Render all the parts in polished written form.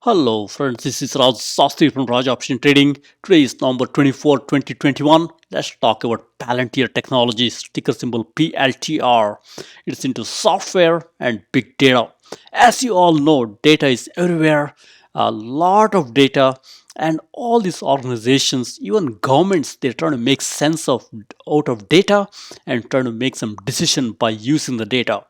Hello friends, this is Raj Sastry from Raj Option Trading. Today is November 24, 2021. Let's talk about Palantir Technologies, ticker symbol PLTR. It's into software and big data. As you all know, data is everywhere, a lot of data, and all these organizations, even governments, they're trying to make sense of out of data and trying to make some decision by using the data.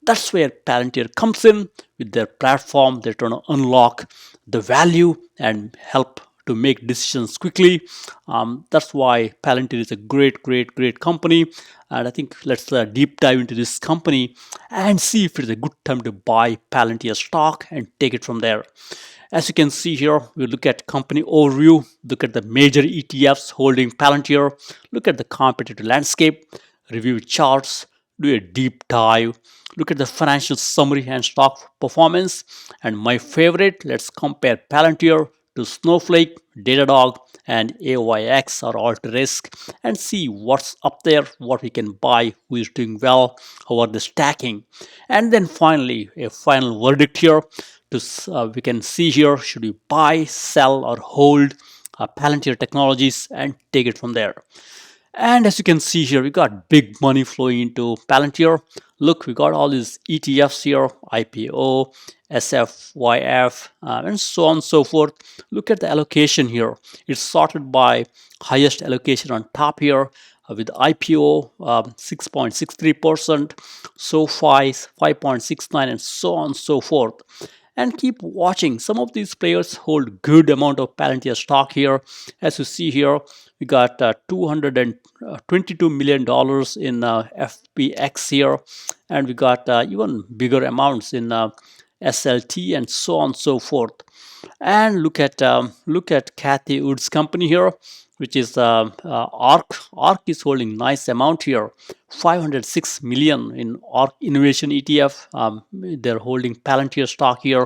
That's where Palantir comes in with their platform. They're trying to unlock the value and help to make decisions quickly. That's why Palantir is a great company. And I think let's deep dive into this company and see if it's a good time to buy Palantir stock and take it from there. As you can see here, we look at company overview, look at the major ETFs holding Palantir, look at the competitive landscape, review charts, do a deep dive, look at the financial summary and stock performance. And my favorite, let's compare Palantir to Snowflake, Datadog, and AOIX or Altrisk and see what's up there, what we can buy, who is doing well, how are they stacking. And then finally, a final verdict here. We can see here, should we buy, sell, or hold Palantir Technologies and take it from there. And as you can see here, we got big money flowing into Palantir. Look, we got all these ETFs here, IPO, SFYF, and so on and so forth. Look at the allocation here. It's sorted by highest allocation on top here with IPO 6.63%, SoFi 5.69%, and so on and so forth. And keep watching. Some of these players hold good amount of Palantir stock here. As you see here, we got $222 million in FPX here, and we got even bigger amounts in SLT and so on and so forth. And look at Kathy Wood's company here, which is ARC. ARC is holding nice amount here, 506 million in ARC Innovation ETF. They're holding Palantir stock here,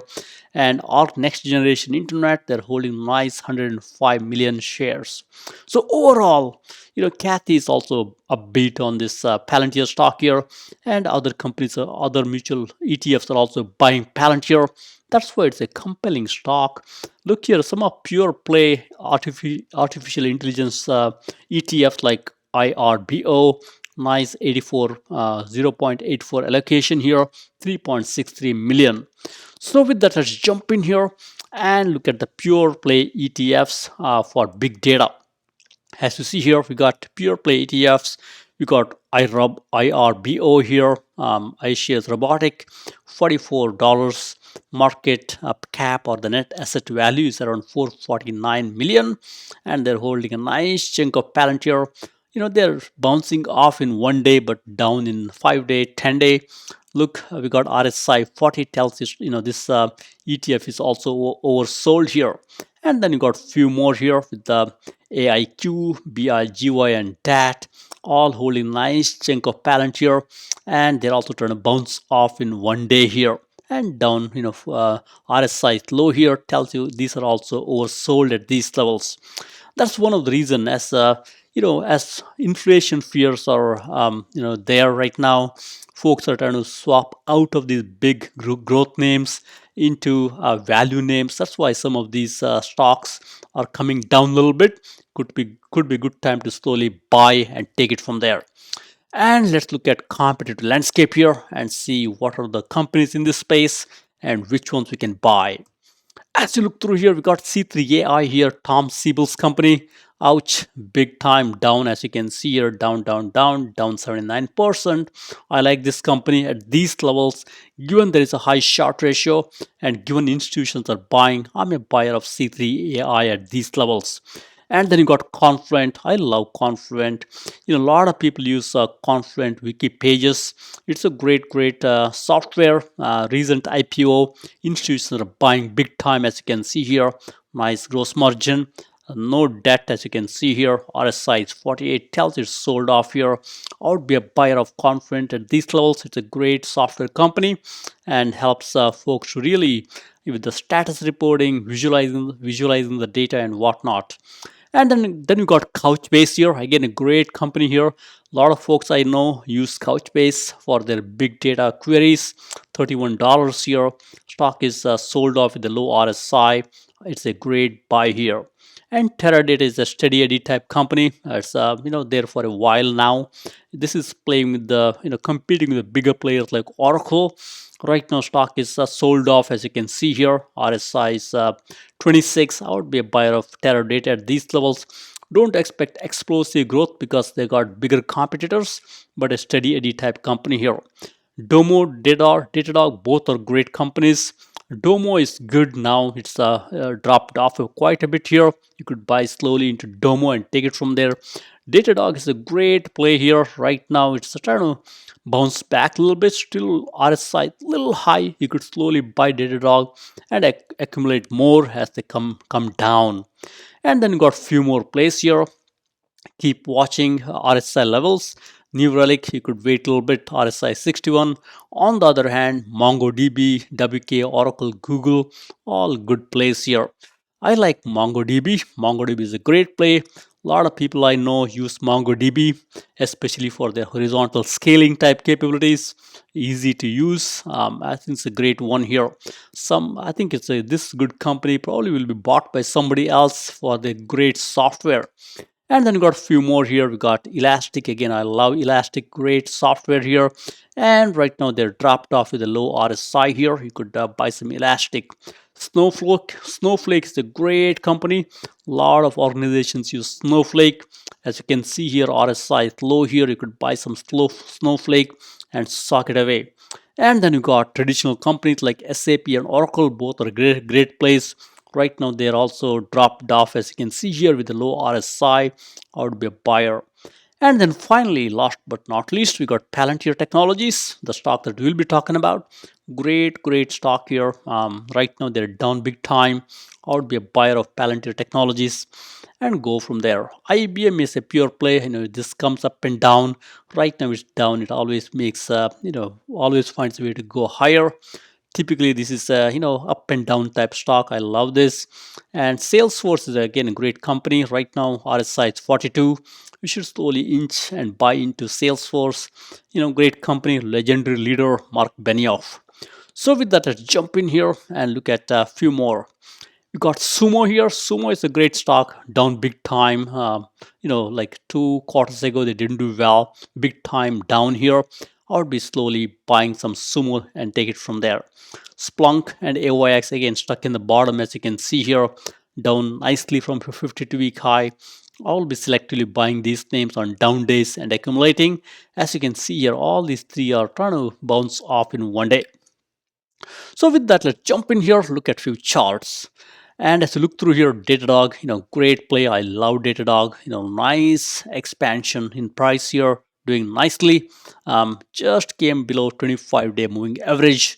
and ARC Next Generation Internet, they're holding nice 105 million shares. So overall, Kathy is also a beat on this Palantir stock here, and other companies, other mutual ETFs are also buying Palantir. That's why it's a compelling stock. Look here, some of pure play artificial intelligence ETFs like IRBO, nice 0.84 allocation here, 3.63 million. So with that, let's jump in here and look at the pure play ETFs for big data. As you see here, we got pure play ETFs. We got IRBO here, iShares Robotic, $44 market cap, or the net asset value is around 449 million, and they're holding a nice chunk of Palantir. They're bouncing off in 1 day but down in 5 day, 10 day. Look, we got RSI 40, tells you this ETF is also oversold here. And then you got few more here with the AIQ, BIGY, and DAT, all holding nice chunk of Palantir, and they're also trying to bounce off in 1 day here and down. RSI low here tells you these are also oversold at these levels. That's one of the reasons, as inflation fears are there right now, folks are trying to swap out of these big growth names into value names. That's why some of these stocks are coming down a little bit. Could be good time to slowly buy and take it from there. And let's look at competitive landscape here and see what are the companies in this space and which ones we can buy. As you look through here, we got C3AI here, Tom Siebel's company. Ouch, big time down. As you can see here, down 79%. I like this company at these levels, given there is a high short ratio and given institutions are buying. I'm a buyer of C3AI at these levels. And then you got Confluent. I love Confluent. A lot of people use Confluent wiki pages. It's a great software. Recent IPO, institutions are buying big time, as you can see here. Nice gross margin. No debt, as you can see here. RSI is 48, tells it's sold off here. I would be a buyer of Confluent at these levels. It's a great software company and helps folks to really, with the status reporting, visualizing the data and whatnot. And then you got Couchbase here, again a great company here. A lot of folks I know use Couchbase for their big data queries. $31 here. Stock is sold off with a low RSI. It's a great buy here. And Teradata is a steady Eddie type company. It's there for a while now. This is playing with the competing with the bigger players like Oracle. Right now, stock is sold off, as you can see here. RSI is 26. I would be a buyer of Teradata at these levels. Don't expect explosive growth because they got bigger competitors, but a steady Eddie type company here. Domo, Datadog, both are great companies. Domo is good now. It's dropped off quite a bit here. You could buy slowly into Domo and take it from there. Datadog is a great play here. Right now, it's trying to bounce back a little bit. Still, RSI a little high. You could slowly buy Datadog and accumulate more as they come down. And then you got few more plays here. Keep watching RSI levels. New Relic, you could wait a little bit, RSI 61. On the other hand, MongoDB, WK, Oracle, Google, all good plays here. I like MongoDB. MongoDB is a great play. A lot of people I know use MongoDB, especially for their horizontal scaling type capabilities. Easy to use. I think it's a great one here. I think this good company probably will be bought by somebody else for the great software. And then we got a few more here. We got Elastic. Again, I love Elastic. Great software here. And right now they're dropped off with a low RSI here. You could buy some Elastic. Snowflake is a great company. A lot of organizations use Snowflake. As you can see here, RSI is low here. You could buy some Snowflake and sock it away. And then you got traditional companies like SAP and Oracle. Both are great plays. Right now, they're also dropped off, as you can see here, with a low RSI. I would be a buyer. And then finally, last but not least, we got Palantir Technologies, the stock that we'll be talking about. Great stock here. Right now, they're down big time. I would be a buyer of Palantir Technologies and go from there. IBM is a pure play. This comes up and down. Right now, it's down. It always makes, always finds a way to go higher. Typically, this is a up and down type stock. I love this. And Salesforce is again a great company. Right now, RSI is 42. We should slowly inch and buy into Salesforce. Great company, legendary leader Mark Benioff. So with that, let's jump in here and look at a few more. We got Sumo here. Sumo is a great stock, down big time. Like 2 quarters ago, they didn't do well. Big time down here. I would be slowly buying some Sumo and take it from there. Splunk and AOIX again stuck in the bottom, as you can see here, down nicely from 52-week high. I'll be selectively buying these names on down days and accumulating. As you can see here, all these three are trying to bounce off in one day. So with that, let's jump in here, look at few charts. And as you look through here, Datadog, great play. I love Datadog. Nice expansion in price here, doing nicely. Just came below 25-day moving average.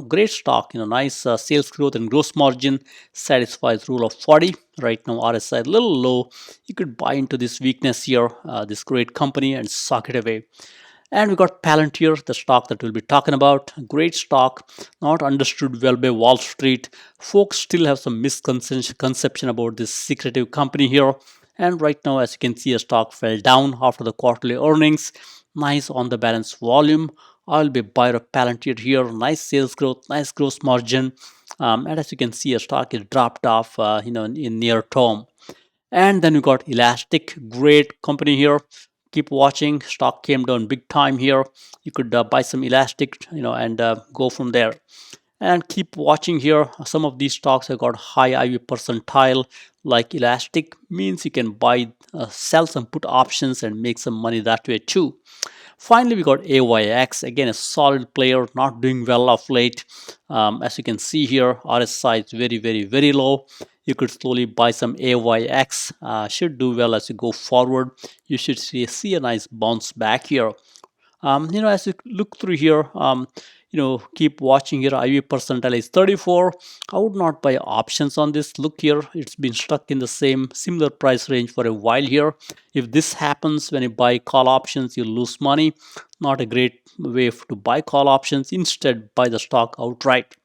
Great stock. Nice sales growth and gross margin satisfies rule of 40. Right now, RSI a little low. You could buy into this weakness here, this great company, and sock it away. And we got Palantir, the stock that we'll be talking about. Great stock, not understood well by Wall Street. Folks still have some misconception about this secretive company here. And right now, as you can see, a stock fell down after the quarterly earnings. Nice on the balance volume. I'll be a buyer of Palantir here. Nice sales growth, nice gross margin. And as you can see, a stock is dropped off, in near term. And then we got Elastic, great company here. Keep watching. Stock came down big time here. You could buy some Elastic, and go from there. And keep watching here. Some of these stocks have got high IV percentile, like Elastic. Means you can buy, sell some put options and make some money that way too. Finally, we got AYX, again a solid player, not doing well of late. As you can see here, RSI is very low. You could slowly buy some AYX, should do well as you go forward. You should see a nice bounce back here. As you look through here, keep watching here. IV percentile is 34. I would not buy options on this. Look here, it's been stuck in the similar price range for a while here. If this happens when you buy call options, you lose money. not a great way to buy call options. Instead, buy the stock outright.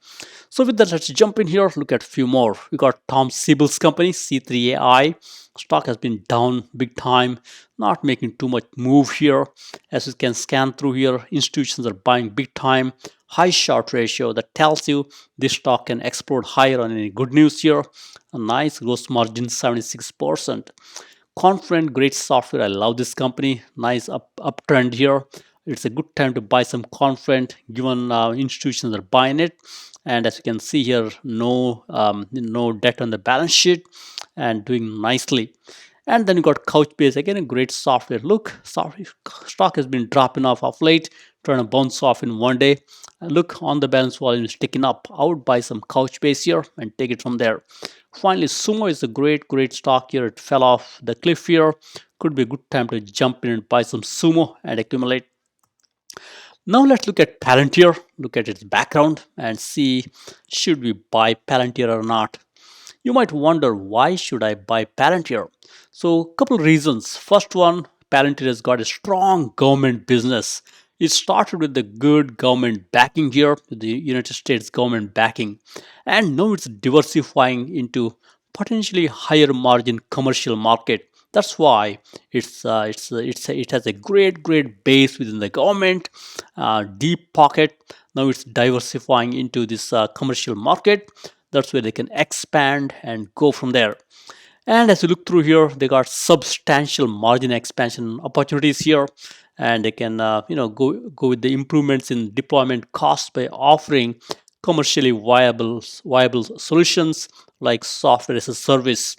So with that, let's jump in here, look at a few more. We got Tom Siebel's company, C3AI. Stock has been down big time, not making too much move here. As you can scan through here, institutions are buying big time. High short ratio that tells you this stock can explode higher on any good news here. A nice gross margin, 76%. Confluent, great software. I love this company. Nice uptrend here. It's a good time to buy some Confluent given institutions are buying it. And as you can see here, no debt on the balance sheet and doing nicely. And then you got Couchbase, again a great software. Look, stock has been dropping off of late, trying to bounce off in one day. And look, on the balance volume is ticking up. I would buy some Couchbase here and take it from there. Finally, Sumo is a great stock here. It fell off the cliff here. Could be a good time to jump in and buy some Sumo and accumulate. Now let's look at Palantir, look at its background and see should we buy Palantir or not. You might wonder, why should I buy Palantir? So a couple reasons. First one, Palantir has got a strong government business. It started with the good government backing here, the United States government backing, and now it's diversifying into potentially higher margin commercial market. That's why it has a great base within the government, deep pocket. Now it's diversifying into this commercial market. That's where they can expand and go from there. And as you look through here, they got substantial margin expansion opportunities here, and they can go with the improvements in deployment costs by offering commercially viable solutions like software as a service.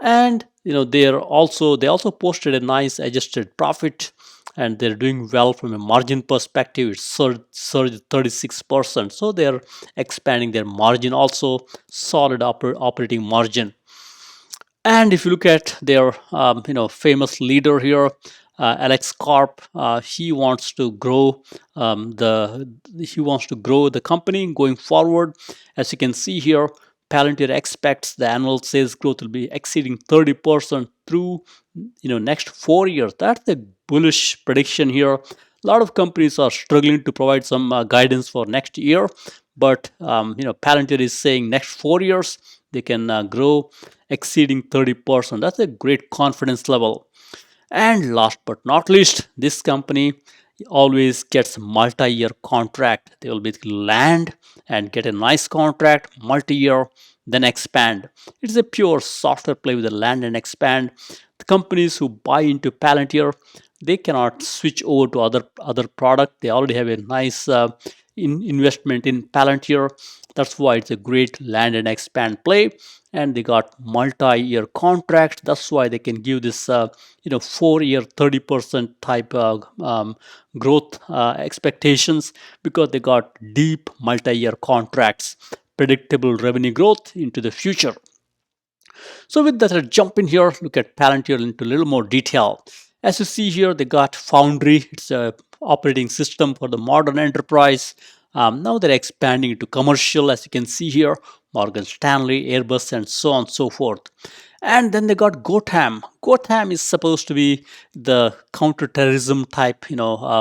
And they also posted a nice adjusted profit, and they're doing well from a margin perspective. It's surged 36%, so they're expanding their margin also, solid operating margin. And if you look at their famous leader here, Alex Karp, he wants to grow the company going forward. As you can see here, Palantir expects the annual sales growth will be exceeding 30% through next 4 years. That's a bullish prediction here. A lot of companies are struggling to provide some guidance for next year, but Palantir is saying next 4 years they can grow exceeding 30%. That's a great confidence level. And last but not least, this company always gets multi-year contract. They will basically land and get a nice contract, multi-year, then expand. It's a pure software play with a land and expand. The companies who buy into Palantir, they cannot switch over to other product. They already have a nice investment in Palantir. That's why it's a great land and expand play. And they got multi-year contract. That's why they can give this 4-year 30% type growth expectations, because they got deep multi-year contracts, predictable revenue growth into the future. So with that, let's jump in here, look at Palantir into a little more detail. As you see here, they got Foundry. It's a operating system for the modern enterprise. Now they're expanding into commercial, as you can see here, Morgan Stanley, Airbus, and so on and so forth. And then they got GOTAM. GOTAM is supposed to be the counterterrorism type,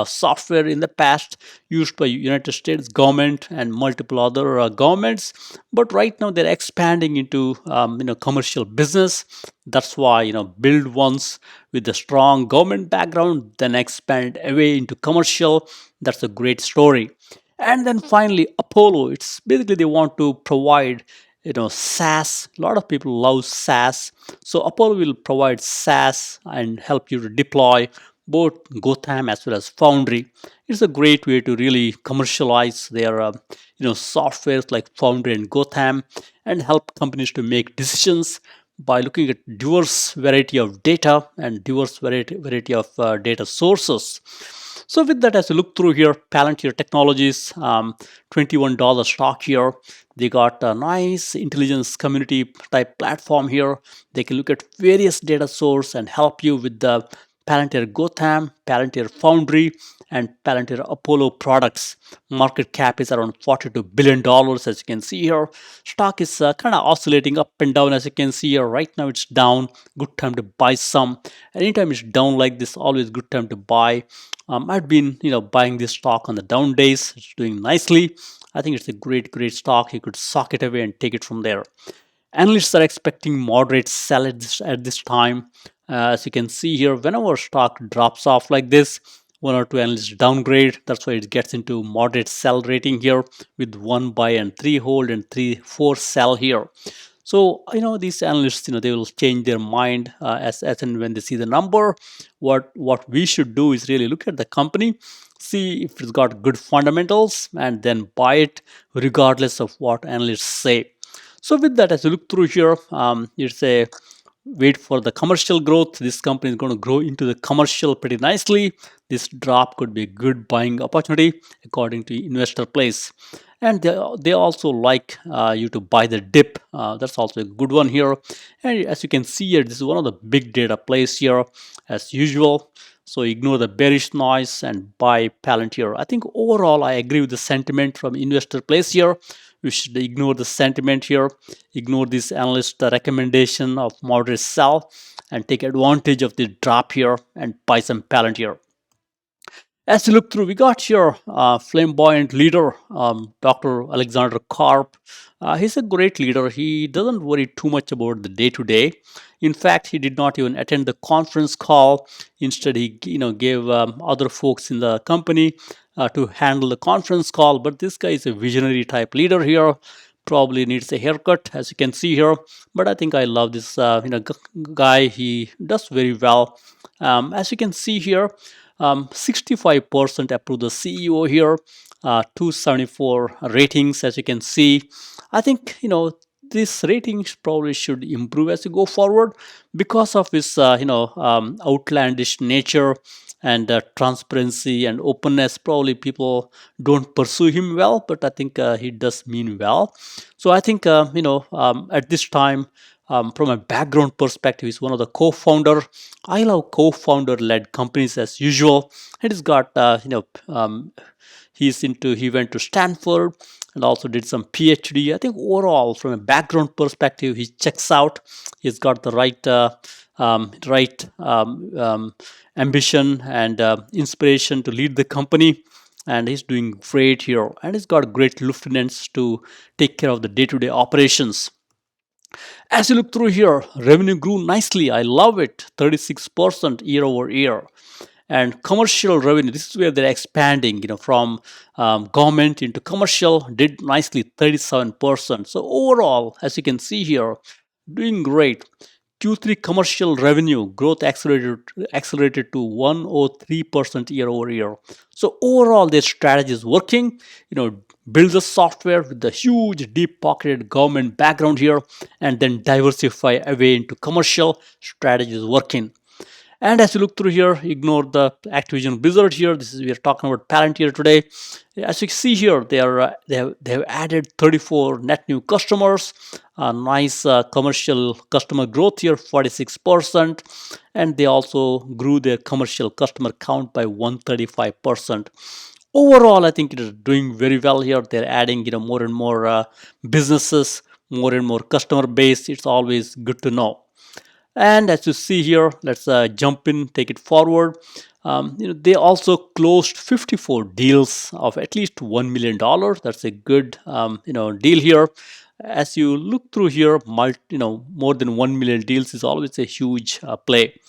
software in the past used by United States government and multiple other governments. But right now they're expanding into, commercial business. That's why, build once with a strong government background, then expand away into commercial. That's a great story. And then finally, Apollo. It's basically they want to provide SaaS. A lot of people love SaaS. So Apollo will provide SaaS and help you to deploy both GOTAM as well as Foundry. It's a great way to really commercialize their softwares like Foundry and GOTAM, and help companies to make decisions by looking at diverse variety of data and diverse variety of data sources. So with that, as you look through here, Palantir Technologies, $21 stock here. They got a nice intelligence community type platform here. They can look at various data source and help you with the Palantir Gotham, Palantir Foundry, and Palantir Apollo products. Market cap is around $42 billion, as you can see here. Stock is kind of oscillating up and down, as you can see here. Right now it's down. Good time to buy some. Anytime it's down like this, always good time to buy. I've been, buying this stock on the down days. It's doing nicely. I think it's a great stock. You could sock it away and take it from there. Analysts are expecting moderate sell at this time. As you can see here, whenever stock drops off like this, one or two analysts downgrade. That's why it gets into moderate sell rating here with 1 buy and 3 hold and 4 sell here. So these analysts, they will change their mind as and when they see the number. What we should do is really look at the company, see if it's got good fundamentals, and then buy it regardless of what analysts say. So with that, as you look through here, it's a wait for the commercial growth. This company is going to grow into the commercial pretty nicely. This drop could be a good buying opportunity according to investor place. And they also like you to buy the dip. That's also a good one here. And as you can see here, this is one of the big data plays here as usual. So ignore the bearish noise and buy Palantir. I think overall I agree with the sentiment from investor place here. We should ignore the sentiment here, ignore this analyst recommendation of moderate sell, and take advantage of the drop here and buy some Palantir. As you look through, we got here flamboyant leader, Dr. Alexander Karp. He's a great leader. He doesn't worry too much about the day-to-day. In fact, he did not even attend the conference call. Instead, he gave other folks in the company to handle the conference call. But this guy is a visionary type leader here. Probably needs a haircut, as you can see here. But I think I love this guy. He does very well. As you can see here, 65% approve the CEO here, 274 ratings, as you can see. I think this ratings probably should improve as you go forward because of his outlandish nature and transparency and openness. Probably people don't pursue him well, but I think he does mean well. So I think at this time, from a background perspective, he's one of the co-founder. I love co-founder-led companies as usual. And he's got he went to Stanford and also did some PhD. I think overall, from a background perspective, he checks out. He's got the right ambition and inspiration to lead the company. And he's doing great here. And he's got great lieutenants to take care of the day-to-day operations. As you look through here, revenue grew nicely. I love it, 36% year over year. And commercial revenue, this is where they're expanding, from government into commercial, did nicely, 37%. So overall, as you can see here, doing great. Q3 commercial revenue growth accelerated to 103% year over year. So overall, their strategy is working. Build the software with the huge, deep-pocketed government background here, and then diversify away into commercial. Strategy is working. And as you look through here, ignore the Activision Blizzard here. We are talking about Palantir today. As you see here, they have added 34 net new customers. Nice commercial customer growth here, 46%, and they also grew their commercial customer count by 135%. Overall, I think it is doing very well here. They're adding more and more businesses, more and more customer base. It's always good to know. And as you see here, let's jump in, take it forward. They also closed 54 deals of at least $1 million. That's a good deal here. As you look through here, more than 1 million deals is always a huge play.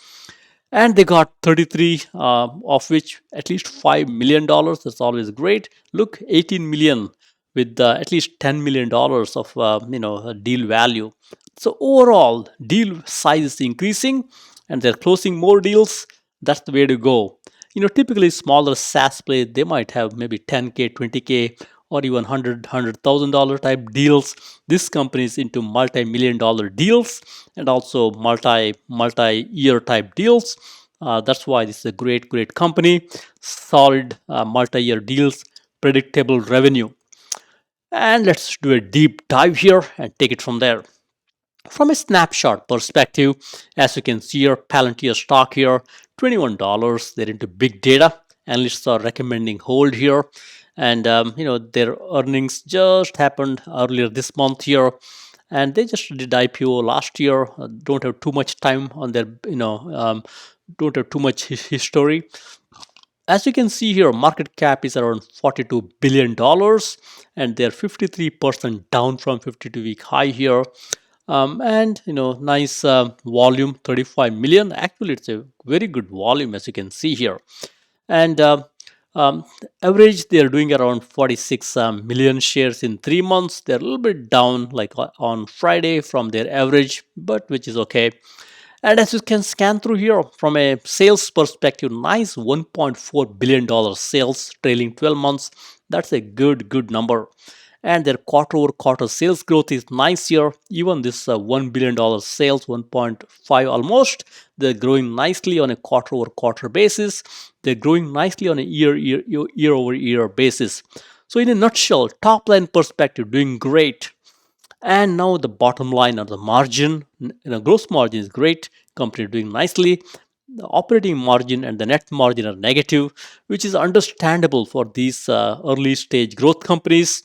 And they got 33 of which at least $5 million. That's always great. Look, 18 million with at least $10 million of deal value. So overall, deal size is increasing and they're closing more deals. That's the way to go. Typically smaller SaaS play, they might have maybe 10K, 20K, or even $100,000 type deals. This company is into multi-million dollar deals and also multi-year type deals. That's why this is a great company. Solid multi-year deals, predictable revenue. And let's do a deep dive here and take it from there. From a snapshot perspective, as you can see here, Palantir stock here, $21. They're into big data. Analysts are recommending hold here. And their earnings just happened earlier this month here, and they just did IPO last year. Don't have too much time on their, don't have too much history. As you can see here, market cap is around $42 billion, and they're 53% down from 52-week high here. And nice volume, 35 million. Actually, it's a very good volume, as you can see here. And average, they're doing around 46 million shares in 3 months. They're a little bit down, like on Friday, from their average, but which is okay. And as you can scan through here, from a sales perspective, nice $1.4 billion sales trailing 12 months. That's a good number. And their quarter over quarter sales growth is nice here. Even this $1 billion sales, 1.5 almost, they're growing nicely on a quarter over quarter basis. They're growing nicely on a year over year basis. So in a nutshell, top line perspective, doing great. And now the bottom line or the margin, gross margin is great, company doing nicely. The operating margin and the net margin are negative, which is understandable for these early stage growth companies,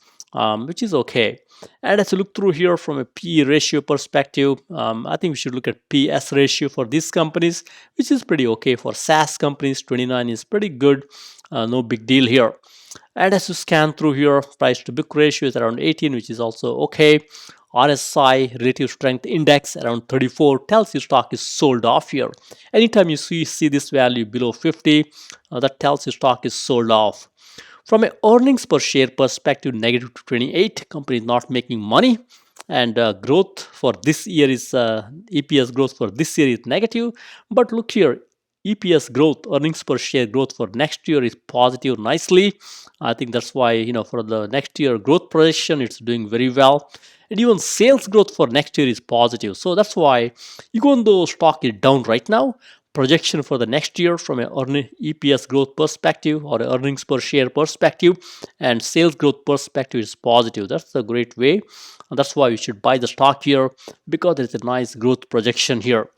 which is okay. And as you look through here from a P ratio perspective, I think we should look at PS ratio for these companies, which is pretty okay. For SaaS companies, 29 is pretty good, no big deal here. And as you scan through here, price to book ratio is around 18, which is also okay. RSI Ratio Strength Index around 34 tells you stock is sold off here. Anytime you see this value below 50, that tells you stock is sold off. From an earnings per share perspective, negative to 28, company is not making money. And growth for this year is EPS growth for this year is negative. But look here, EPS growth, earnings per share growth for next year is positive nicely. I think that's why, for the next year growth projection, it's doing very well. And even sales growth for next year is positive. So that's why, even though stock is down right now, projection for the next year from an EPS growth perspective or earnings per share perspective and sales growth perspective is positive. That's a great way. And that's why you should buy the stock here, because there's a nice growth projection here.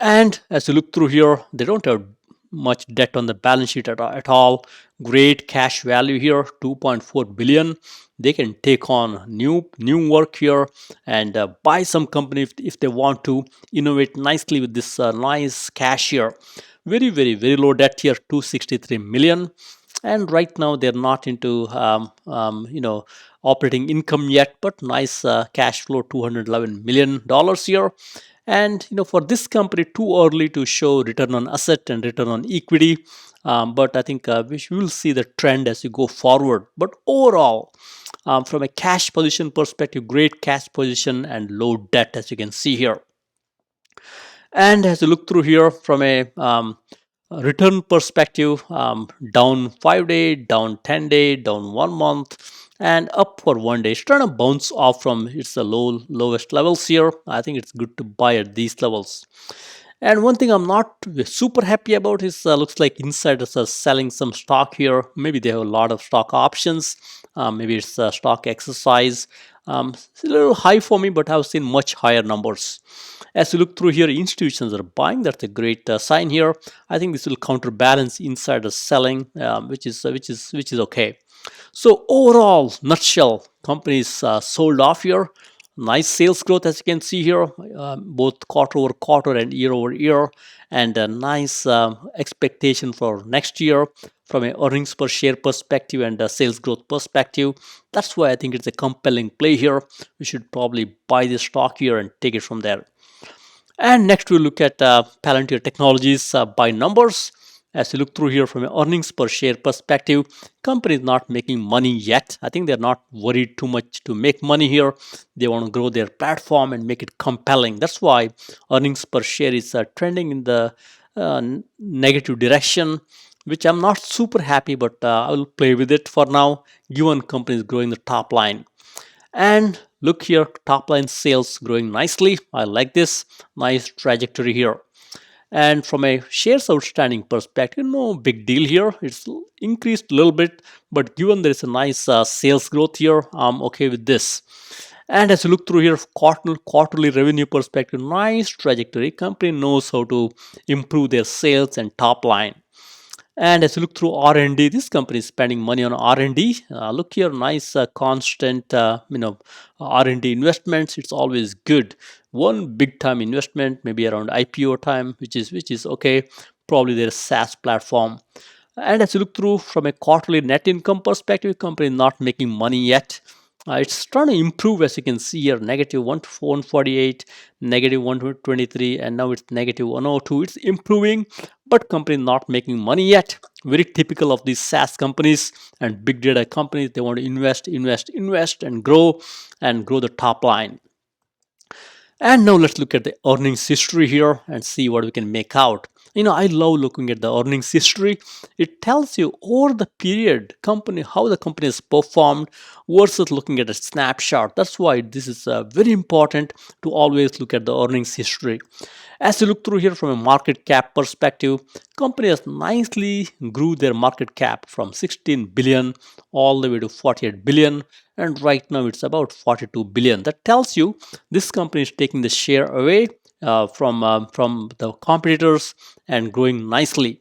And as you look through here, they don't have much debt on the balance sheet at all. Great cash value here, 2.4 billion. They can take on new work here and buy some company if they want to innovate nicely with this nice cash here. Very low debt here, 263 million. And right now they're not into operating income yet, but nice cash flow, $211 million here. And for this company, too early to show return on asset and return on equity. But I think we will see the trend as you go forward. But overall, from a cash position perspective, great cash position and low debt, as you can see here. And as you look through here from a return perspective, down 5-day, down 10-day, down 1 month, and up for 1 day. It's trying to bounce off from its lowest levels here. I think it's good to buy at these levels. And one thing I'm not super happy about is looks like insiders are selling some stock here. Maybe they have a lot of stock options. Maybe it's a stock exercise. It's a little high for me, but I've seen much higher numbers. As you look through here, institutions are buying. That's a great sign here. I think this will counterbalance insiders selling, which is okay. So overall, nutshell, companies sold off here. Nice sales growth, as you can see here, both quarter over quarter and year over year, and a nice expectation for next year from an earnings per share perspective and a sales growth perspective. That's why I think it's a compelling play here. We should probably buy this stock here and take it from there. And next we'll look at Palantir Technologies by numbers. As you look through here from an earnings per share perspective, company is not making money yet. I think they're not worried too much to make money here. They want to grow their platform and make it compelling. That's why earnings per share is trending in the negative direction, which I'm not super happy, but I will play with it for now, given company is growing the top line. And look here, top line sales growing nicely. I like this nice trajectory here. And from a shares outstanding perspective, no big deal here. It's increased a little bit, but given there is a nice sales growth here, I'm okay with this. And as you look through here, quarterly revenue perspective, nice trajectory. Company knows how to improve their sales and top line. And as you look through R&D, this company is spending money on R&D. Look here, nice constant R&D investments. It's always good. One big time investment, maybe around IPO time, which is okay. Probably their SaaS platform. And as you look through from a quarterly net income perspective, company not making money yet. It's trying to improve, as you can see here, negative 148, negative 123, and now it's negative 102. It's improving, but company not making money yet. Very typical of these SaaS companies and big data companies. They want to invest, and grow the top line. And now let's look at the earnings history here and see what we can make out. I love looking at the earnings history. It tells you over the period how the company has performed versus looking at a snapshot. That's why this is very important to always look at the earnings history. As you look through here from a market cap perspective, company has nicely grew their market cap from 16 billion all the way to 48 billion, and right now it's about 42 billion. That tells you this company is taking the share away from the competitors and growing nicely.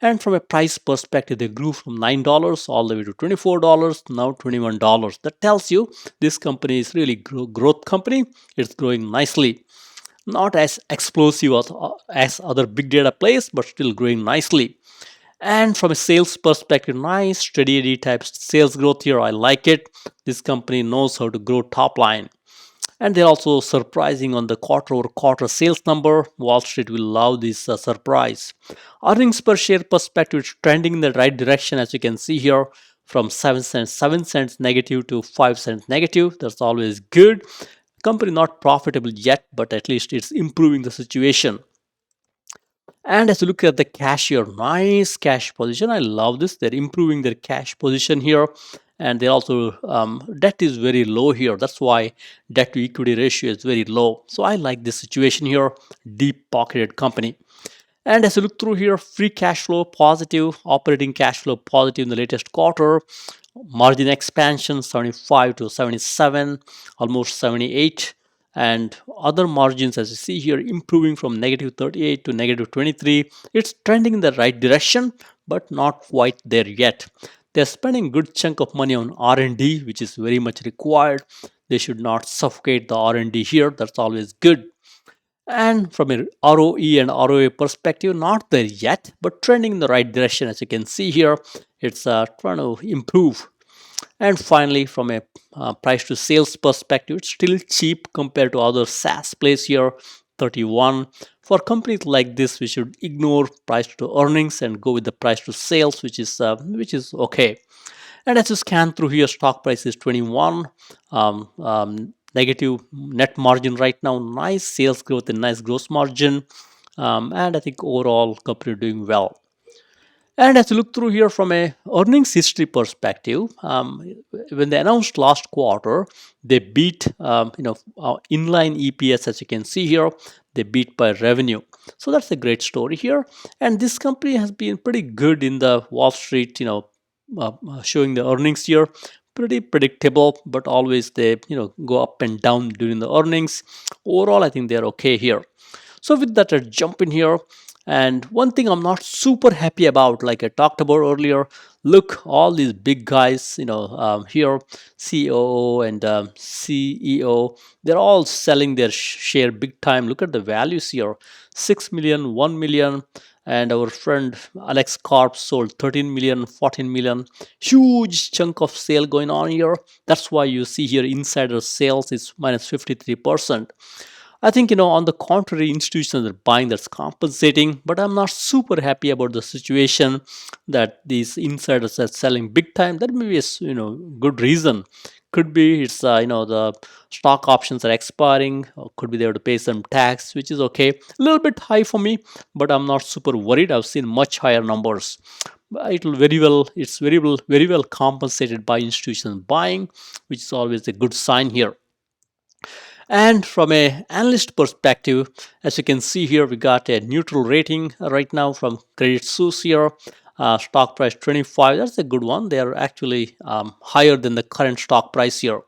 And from a price perspective, they grew from $9 all the way to $24, now $21. That tells you this company is really growth company. It's growing nicely. Not as explosive as other big data players, but still growing nicely. And from a sales perspective, nice steady Eddie type sales growth here. I like it. This company knows how to grow top line. And they're also surprising on the quarter-over-quarter sales number. Wall Street will love this surprise. Earnings per share perspective, it's trending in the right direction, as you can see here, from 7 cents negative to 5 cents negative. That's always good. Company not profitable yet, but at least it's improving the situation. And as you look at the cash here, nice cash position. I love this. They're improving their cash position here. And they also, debt is very low here. That's why debt to equity ratio is very low. So I like this situation here. Deep pocketed company. And as you look through here, free cash flow positive, operating cash flow positive in the latest quarter. Margin expansion 75 to 77, almost 78. And other margins, as you see here, improving from negative 38 to negative 23. It's trending in the right direction, but not quite there yet. They're spending good chunk of money on R&D, which is very much required. They should not suffocate the R&D here. That's always good. And from a ROE and ROA perspective, not there yet, but trending in the right direction. As you can see here, it's trying to improve. And finally, from a price to sales perspective, it's still cheap compared to other SaaS plays here, 31. For companies like this, we should ignore price to earnings and go with the price to sales, which is okay. And as you scan through here, stock price is 21. Negative net margin right now, nice sales growth and nice gross margin. And I think overall company doing well. And as you look through here from a earnings history perspective, when they announced last quarter, they beat inline EPS, as you can see here, they beat by revenue. So that's a great story here. And this company has been pretty good in the Wall Street, showing the earnings here. Pretty predictable, but always they go up and down during the earnings. Overall, I think they're okay here. So with that, let's jump in here. And one thing I'm not super happy about, like I talked about earlier, look, all these big guys, here, COO and CEO, they're all selling their share big time. Look at the values here, 6 million, 1 million, and our friend Alex Corp sold 13 million, 14 million. Huge chunk of sale going on here. That's why you see here insider sales is minus 53%. I think, on the contrary, institutions are buying, that's compensating, but I'm not super happy about the situation that these insiders are selling big time. That may be a good reason. Could be it's the stock options are expiring, or could be they have to pay some tax, which is okay. A little bit high for me, but I'm not super worried. I've seen much higher numbers. It's very well compensated by institutions buying, which is always a good sign here. And from a analyst perspective, as you can see here, we got a neutral rating right now from Credit Suisse here. Stock price 25, that's a good one. They are actually higher than the current stock price here.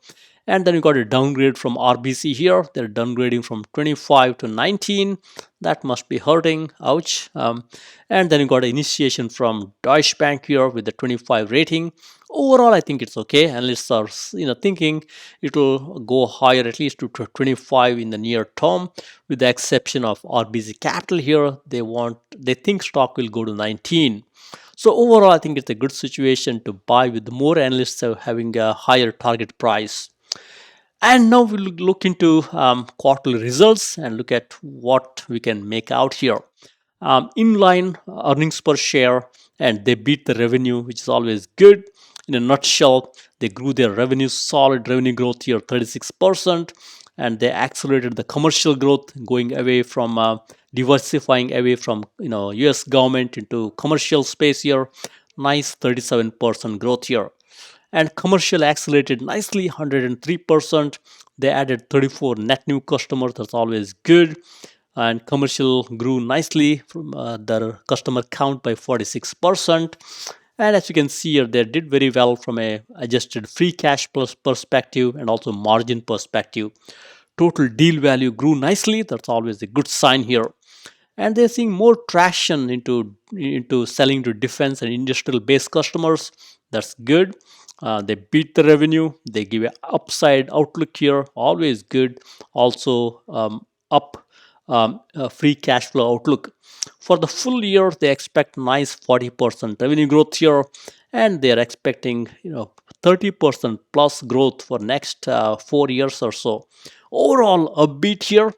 And then you got a downgrade from RBC here. They're downgrading from 25 to 19. That must be hurting. Ouch. And then you got an initiation from Deutsche Bank here with the 25 rating. Overall, I think it's okay. Analysts are thinking it will go higher at least to 25 in the near term, with the exception of RBC Capital here. They think stock will go to 19. So overall, I think it's a good situation to buy, with more analysts having a higher target price. And now we'll look into quarterly results and look at what we can make out here. Inline earnings per share, and they beat the revenue, which is always good. In a nutshell, they grew their revenue, solid revenue growth here, 36%, and they accelerated the commercial growth, going away from diversifying away from US government into commercial space here. Nice 37% growth here. And commercial accelerated nicely, 103%. They added 34 net new customers. That's always good. And commercial grew nicely from their customer count by 46%. And as you can see here, they did very well from a adjusted free cash plus perspective and also margin perspective. Total deal value grew nicely. That's always a good sign here. And they're seeing more traction into selling to defense and industrial based customers. That's good. They beat the revenue. They give an upside outlook here. Always good. Also up free cash flow outlook. For the full year, they expect nice 40% revenue growth here, and they are expecting 30% plus growth for next 4 years or so. Overall, upbeat here.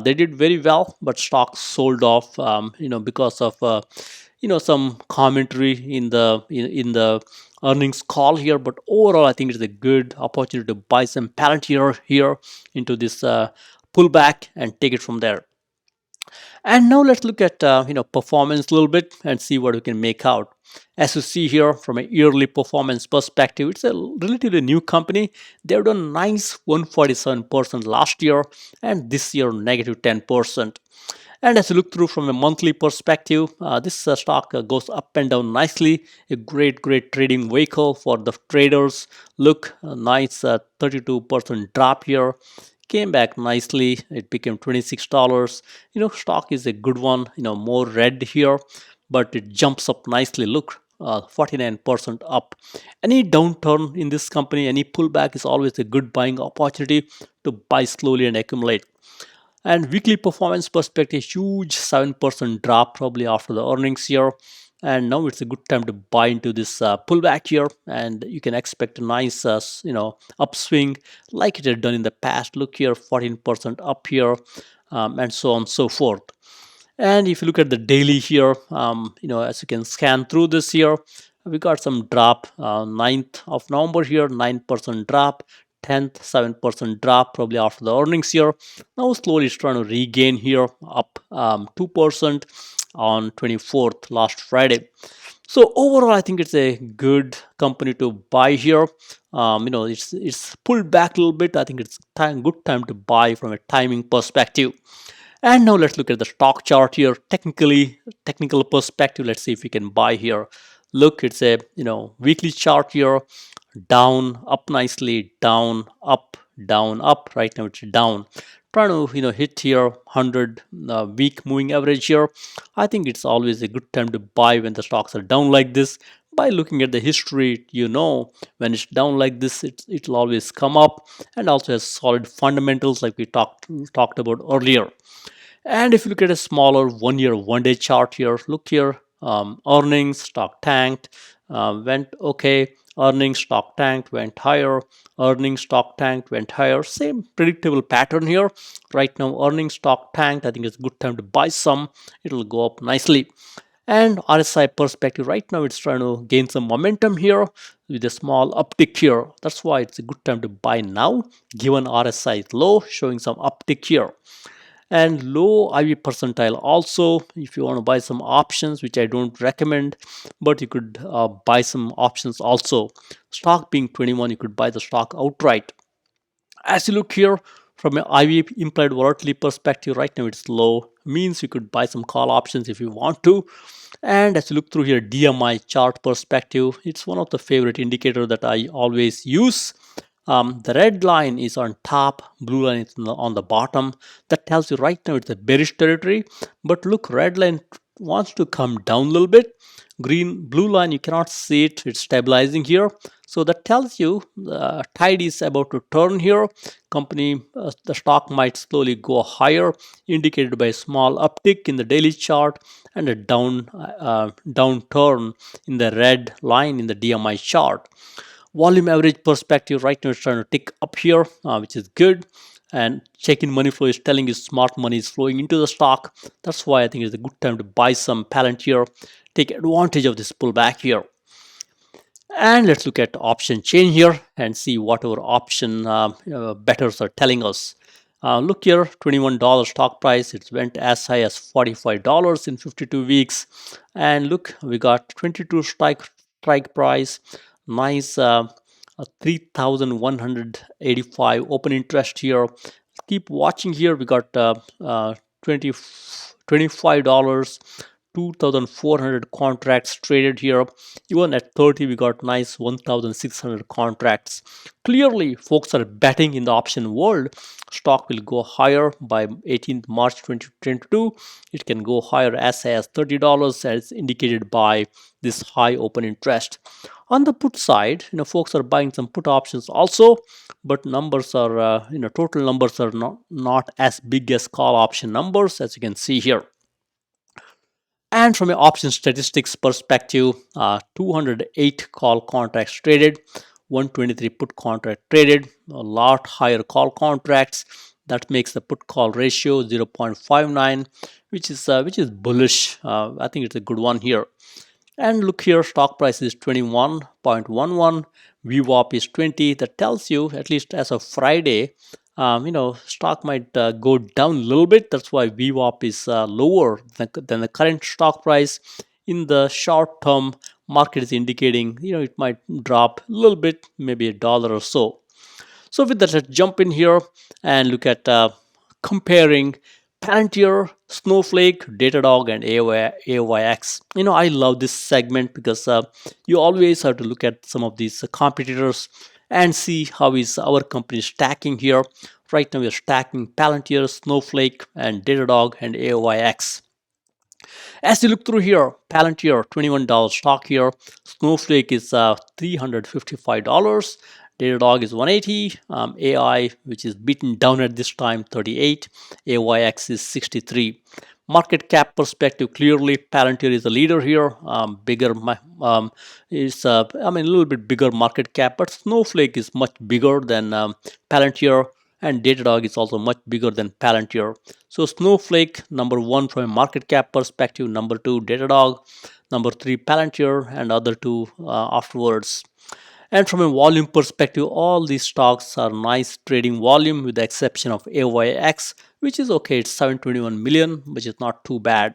They did very well, but stocks sold off because of some commentary in the earnings call here. But overall, I think it's a good opportunity to buy some Palantir here into this pullback and take it from there. And now let's look at performance a little bit and see what we can make out. As you see here, from a yearly performance perspective, it's a relatively new company. They've done nice 147% last year, and this year negative 10%. And as you look through from a monthly perspective, this stock goes up and down nicely. A great trading vehicle for the traders. Look, a nice 32% drop here. Came back nicely. It became $26. Stock is a good one. More red here, but it jumps up nicely. Look, 49% up. Any downturn in this company, any pullback is always a good buying opportunity to buy slowly and accumulate. And weekly performance perspective, huge 7% drop probably after the earnings here. And now it's a good time to buy into this pullback here, and you can expect a nice upswing like it had done in the past. Look here, 14% up here, and so on and so forth. And if you look at the daily here, as you can scan through this here, we got some drop. 9th of November here, 9% drop. 10th, 7% drop probably after the earnings here. Now slowly it's trying to regain here, up 2% on 24th, last Friday. So overall, I think it's a good company to buy here. It's pulled back a little bit. I think it's good time to buy from a timing perspective. And now let's look at the stock chart here. Technical perspective. Let's see if we can buy here. Look, it's a weekly chart here. Down, up nicely, down, up, down, up. Right now it's down. Trying to hit here 100 week moving average here. I think it's always a good time to buy when the stocks are down like this. By looking at the history, when it's down like this, it'll always come up, and also has solid fundamentals like we talked about earlier. And if you look at a smaller 1 year, 1 day chart here, look here, earnings, stock tanked, went okay. Earnings, stock tanked, went higher. Earnings, stock tanked, went higher. Same predictable pattern here. Right now, earnings, stock tanked. I think it's a good time to buy some. It'll go up nicely. And RSI perspective, right now it's trying to gain some momentum here with a small uptick here. That's why it's a good time to buy now, given RSI is low, showing some uptick here. And low IV percentile also, if you want to buy some options, which I don't recommend, but you could buy some options also. Stock being 21, you could buy the stock outright. As you look here, from an IV implied volatility perspective, right now it's low, means you could buy some call options if you want to. And as you look through here, DMI chart perspective, it's one of the favorite indicators that I always use. The red line is on top, blue line is on the bottom. That tells you right now it's a bearish territory. But look, red line wants to come down a little bit. Blue line, you cannot see it. It's stabilizing here. So that tells you the tide is about to turn here. The stock might slowly go higher, indicated by a small uptick in the daily chart and a downturn in the red line in the DMI chart. Volume average perspective right now is trying to tick up here, which is good. And check-in money flow is telling you smart money is flowing into the stock. That's why I think it's a good time to buy some Palantir, take advantage of this pullback here. And let's look at option chain here and see what our option bettors are telling us. Look here, $21 stock price. It went as high as $45 in 52 weeks. And look, we got 22 strike price. Nice 3,185 open interest here. Keep watching here. We got $25. 2,400 contracts traded here. Even at 30, we got nice 1,600 contracts. Clearly, folks are betting in the option world. Stock will go higher by 18th March 2022. It can go higher as high as $30, as indicated by this high open interest. On the put side, folks are buying some put options also, but numbers are, total numbers are not as big as call option numbers, as you can see here. And from an option statistics perspective, 208 call contracts traded, 123 put contract traded, a lot higher call contracts. That makes the put call ratio 0.59, which is bullish. I think it's a good one here. And look here, stock price is 21.11, VWAP is 20. That tells you, at least as of Friday, stock might go down a little bit. That's why VWAP is lower than the current stock price. In the short term, market is indicating, it might drop a little bit, maybe $1 or so. So with that, let's jump in here and look at comparing Palantir, Snowflake, Datadog, and AOIX. I love this segment because you always have to look at some of these competitors and see how is our company stacking here. Right now, we are stacking Palantir, Snowflake, and Datadog, and AOIX. As you look through here, Palantir, $21 stock here. Snowflake is $355. Datadog is 180. AI, which is beaten down at this time, 38. AYX is 63. Market cap perspective, clearly Palantir is the leader here. Is a little bit bigger market cap, but Snowflake is much bigger than Palantir, and Datadog is also much bigger than Palantir. So Snowflake, number one from a market cap perspective, number two Datadog, number three Palantir, and other two afterwards. And from a volume perspective, all these stocks are nice trading volume with the exception of AYX, which is okay. It's 721 million, which is not too bad.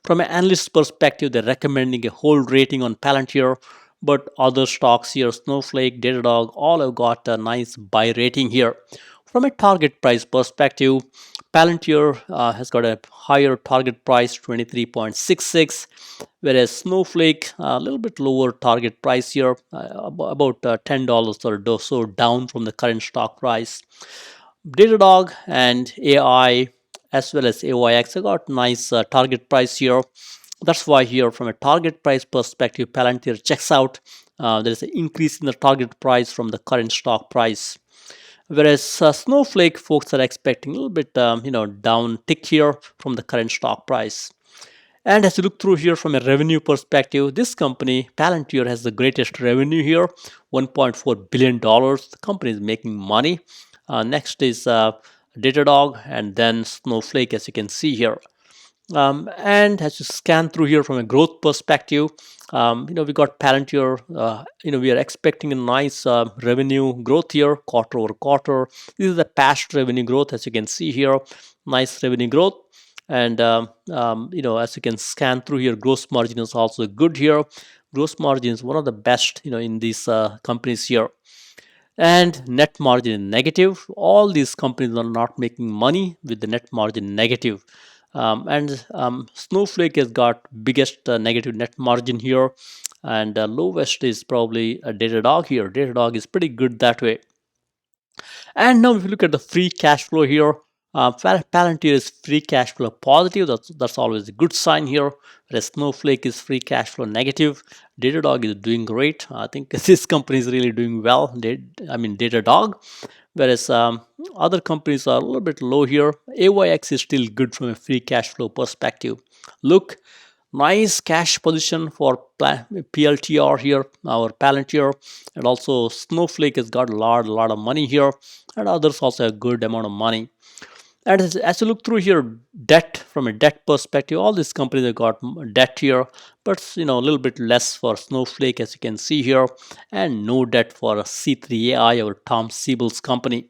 From an analyst perspective, they're recommending a hold rating on Palantir, but other stocks here, Snowflake, Datadog, all have got a nice buy rating here. From a target price perspective, Palantir has got a higher target price, 23.66, whereas Snowflake a little bit lower target price here, about $10 or so down from the current stock price. Datadog and AI as well as AYX have got nice target price here. That's why here from a target price perspective, Palantir checks out. There is an increase in the target price from the current stock price. Whereas Snowflake folks are expecting a little bit down tick here from the current stock price. And as you look through here from a revenue perspective, this company, Palantir, has the greatest revenue here, $1.4 billion. The company is making money. Next is Datadog, and then Snowflake, as you can see here. And as you scan through here from a growth perspective, we got Palantir. We are expecting a nice revenue growth here, quarter over quarter. This is the past revenue growth, as you can see here, nice revenue growth. And as you can scan through here, gross margin is also good here. Gross margin is one of the best, in these companies here. And net margin is negative. All these companies are not making money with the net margin negative. Snowflake has got biggest negative net margin here, and lowest is probably a Datadog here. Datadog is pretty good that way. And now if you look at the free cash flow here, Palantir is free cash flow positive. That's always a good sign here. Whereas Snowflake is free cash flow negative. Datadog is doing great. I think this company is really doing well. Datadog. Whereas other companies are a little bit low here. AYX is still good from a free cash flow perspective. Look, nice cash position for PLTR here, our Palantir, and also Snowflake has got a lot of money here, and others also have a good amount of money. And as you look through here, debt from a debt perspective, all these companies have got debt here, but a little bit less for Snowflake, as you can see here, and no debt for C3AI, our Tom Siebel's company.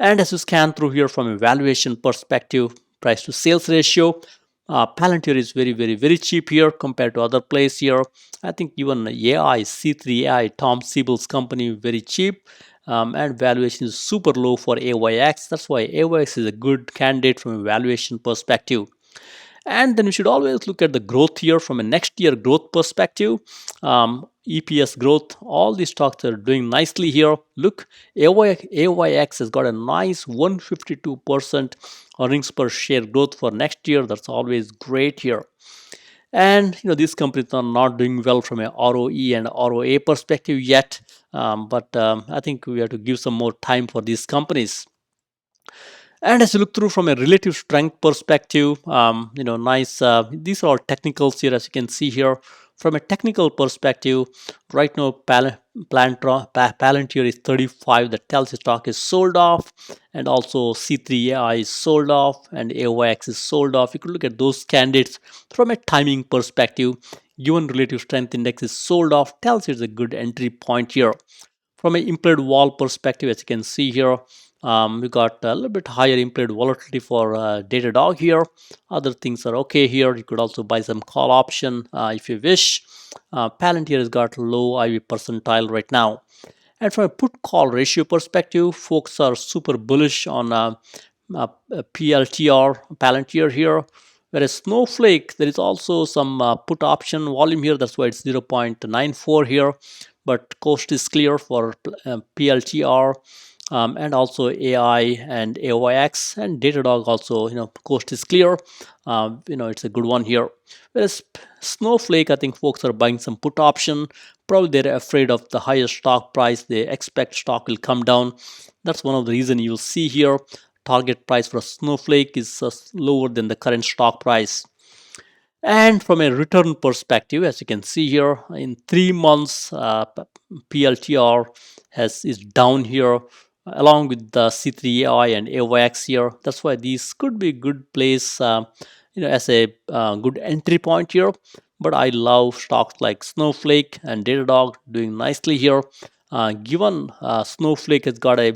And as you scan through here from a valuation perspective, price to sales ratio, Palantir is very cheap here compared to other places here. I think even AI, C3AI, Tom Siebel's company, very cheap. And valuation is super low for AYX. That's why AYX is a good candidate from a valuation perspective. And then we should always look at the growth here from a next year growth perspective. EPS growth, all these stocks are doing nicely here. Look, AYX has got a nice 152% earnings per share growth for next year. That's always great here. And these companies are not doing well from a ROE and ROA perspective yet, but I think we have to give some more time for these companies. And as you look through from a relative strength perspective, nice. These are all technicals here, as you can see here. From a technical perspective, right now Palantir is 35. That tells the stock is sold off, and also C3AI is sold off, and AOX is sold off. You could look at those candidates from a timing perspective. Given relative strength index is sold off, tells you it's a good entry point here. From an implied vol perspective, as you can see here, we got a little bit higher implied volatility for Datadog here. Other things are okay here. You could also buy some call option if you wish. Palantir has got low IV percentile right now. And from a put call ratio perspective, folks are super bullish on PLTR, Palantir here. Whereas Snowflake, there is also some put option volume here. That's why it's 0.94 here. But coast is clear for PLTR. And also AI and AOYX and Datadog also, coast is clear. It's a good one here. Whereas Snowflake, I think folks are buying some put option. Probably they're afraid of the higher stock price. They expect stock will come down. That's one of the reasons you'll see here. Target price for Snowflake is lower than the current stock price. And from a return perspective, as you can see here, in 3 months, PLTR is down here, along with the C3AI and AOX here. That's why these could be good place, as a good entry point here. But I love stocks like Snowflake and Datadog doing nicely here. Given Snowflake has got a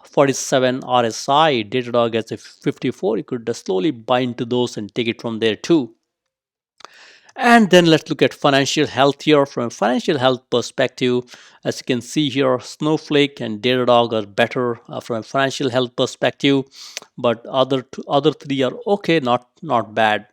47 RSI, Datadog has a 54, you could slowly buy into those and take it from there too. And then let's look at financial health here. From a financial health perspective, as you can see here, Snowflake and Datadog are better from a financial health perspective, but other three are okay, not bad.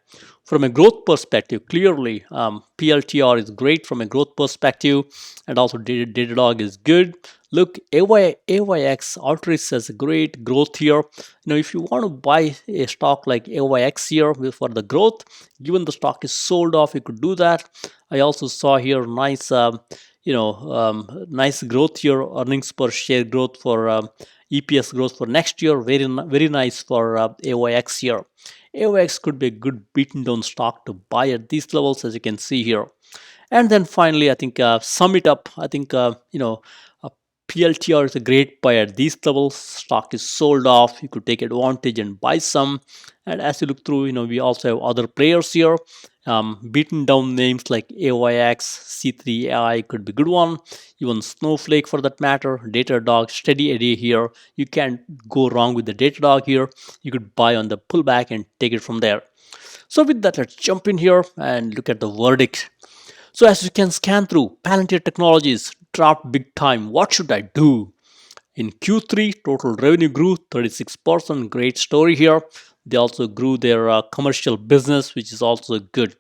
From a growth perspective, clearly PLTR is great from a growth perspective, and also Datadog is good. Look, AYX Alteryx has a great growth here. If you want to buy a stock like AYX here for the growth, given the stock is sold off, you could do that. I also saw here nice, nice growth here, earnings per share growth for EPS growth for next year. Very nice for AYX here. AYX could be a good beaten down stock to buy at these levels, as you can see here. And then finally, I think sum it up. I think PLTR is a great buy at these levels. Stock is sold off. You could take advantage and buy some. And as you look through, we also have other players here. Beaten down names like AYX, C3AI could be good one. Even Snowflake for that matter. Datadog, steady Eddie here. You can't go wrong with the Datadog here. You could buy on the pullback and take it from there. So with that, let's jump in here and look at the verdict. So as you can scan through, Palantir Technologies dropped big time. What should I do? In Q3, total revenue grew 36%. Great story here. They also grew their commercial business, which is also good.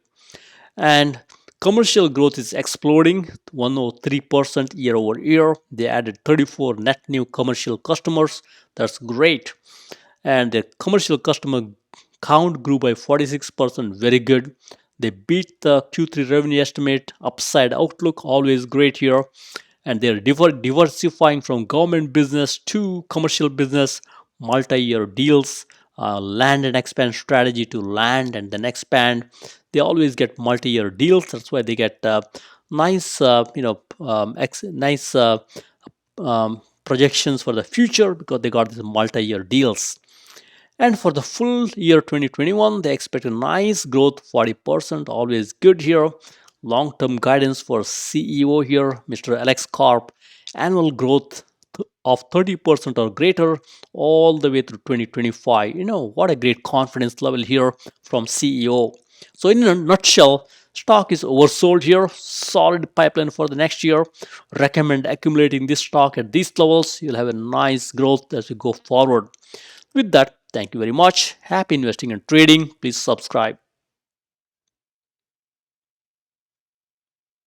And Commercial growth is exploding, 103% year over year. They added 34 net new commercial customers. That's great. And the commercial customer count grew by 46%. Very good. They beat the Q3 revenue estimate. Upside outlook, always great here. And they're diversifying from government business to commercial business, multi-year deals, land and expand strategy to land and then expand. They always get multi-year deals. That's why they get nice, projections for the future, because they got these multi-year deals. And for the full year 2021, they expect a nice growth, 40%, always good here. Long-term guidance for CEO here, Mr. Alex Karp, annual growth of 30% or greater all the way through 2025. What a great confidence level here from CEO. So in a nutshell, stock is oversold here. Solid pipeline for the next year. Recommend accumulating this stock at these levels. You'll have a nice growth as you go forward. With that, thank you very much. Happy investing and trading. Please subscribe.